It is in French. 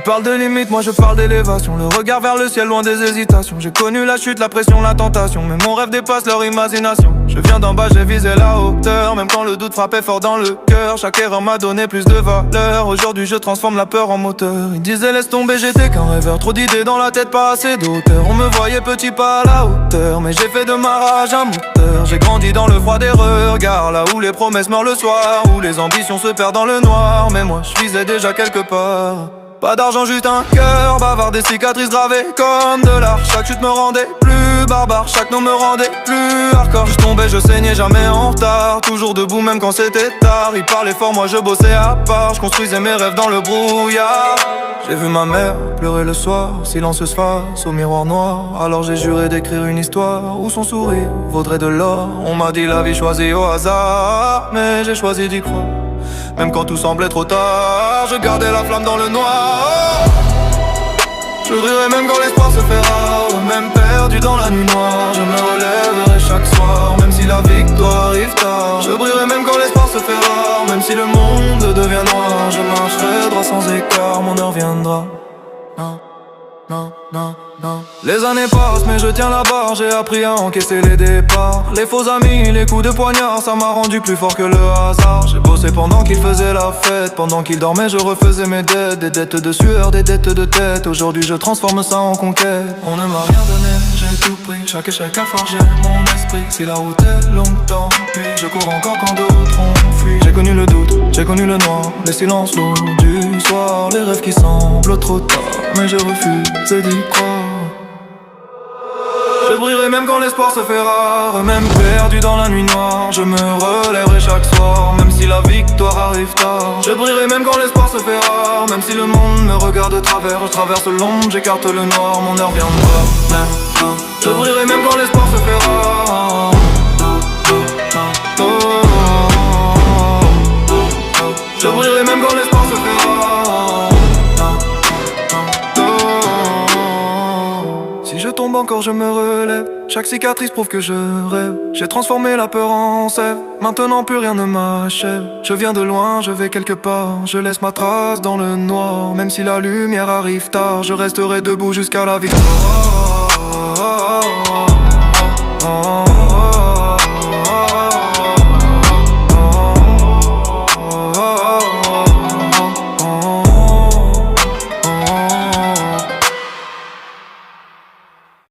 parles de limite, moi je parle d'élévation. Le regard vers le ciel, loin des hésitations. J'ai connu la chute, la pression, la tentation, mais mon rêve dépasse leur imagination. Je viens d'en bas, j'ai visé la hauteur, même quand le doute frappait fort dans le cœur. Chaque erreur m'a donné plus de valeur. Aujourd'hui je transforme la peur en moteur. Ils disaient laisse tomber, j'étais qu'un rêveur. Trop d'idées dans la tête, pas assez d'auteur. On me voyait petit, pas à la hauteur, mais j'ai fait de ma rage un moteur. J'ai grandi dans le froid des regards, là où les promesses meurent le soir, où les ambitions se perdent dans le noir. Mais moi je visais déjà quelque part. Pas d'argent, juste un cœur bavard, des cicatrices gravées comme de l'art. Chaque chute me rendait plus barbare, chaque nom me rendait plus hardcore. Je tombais, je saignais, jamais en retard, toujours debout même quand c'était tard. Ils parlaient fort, moi je bossais à part, je construisais mes rêves dans le brouillard. J'ai vu ma mère pleurer le soir, silencieuse face au miroir noir. Alors j'ai juré d'écrire une histoire où son sourire vaudrait de l'or. On m'a dit la vie choisie au hasard, mais j'ai choisi d'y croire. Même quand tout semblait trop tard, je gardais la flamme dans le noir. Je rirai même quand l'espoir se fait rare, même perdu dans la nuit noire. Je me relèverai chaque soir, même si la victoire arrive tard. Je brillerai même quand l'espoir se fait rare, même si le monde devient noir. Je marcherai droit sans écart, mon heure viendra. Non, non, non, non. Les années passent mais je tiens la barre, j'ai appris à encaisser les départs. Les faux amis, les coups de poignard, ça m'a rendu plus fort que le hasard. J'ai bossé pendant qu'il faisait la fête, pendant qu'il dormait je refaisais mes dettes. Des dettes de sueur, des dettes de tête, aujourd'hui je transforme ça en conquête. On ne m'a rien donné, j'ai tout pris, chaque échec a forgé mon esprit. Si la route est longue, tant pis, je cours encore quand d'autres ont fui. J'ai connu le doute, j'ai connu le noir, les silences lourds du soir, les rêves qui semblent trop tard, mais je refuse d'y croire. Je brillerai même quand l'espoir se fait rare, même perdu dans la nuit noire. Je me relèverai chaque soir, même si la victoire arrive tard. Je brillerai même quand l'espoir se fait rare, même si le monde me regarde de travers. Je traverse l'ombre, j'écarte le noir, mon heure viendra. Je brillerai même quand l'espoir se fait rare. Je brillerai même quand l'espoir se fait rare. Si je tombe encore je me relève, chaque cicatrice prouve que je rêve. J'ai transformé la peur en sève, maintenant plus rien ne m'achève. Je viens de loin, je vais quelque part, je laisse ma trace dans le noir. Même si la lumière arrive tard, je resterai debout jusqu'à la victoire.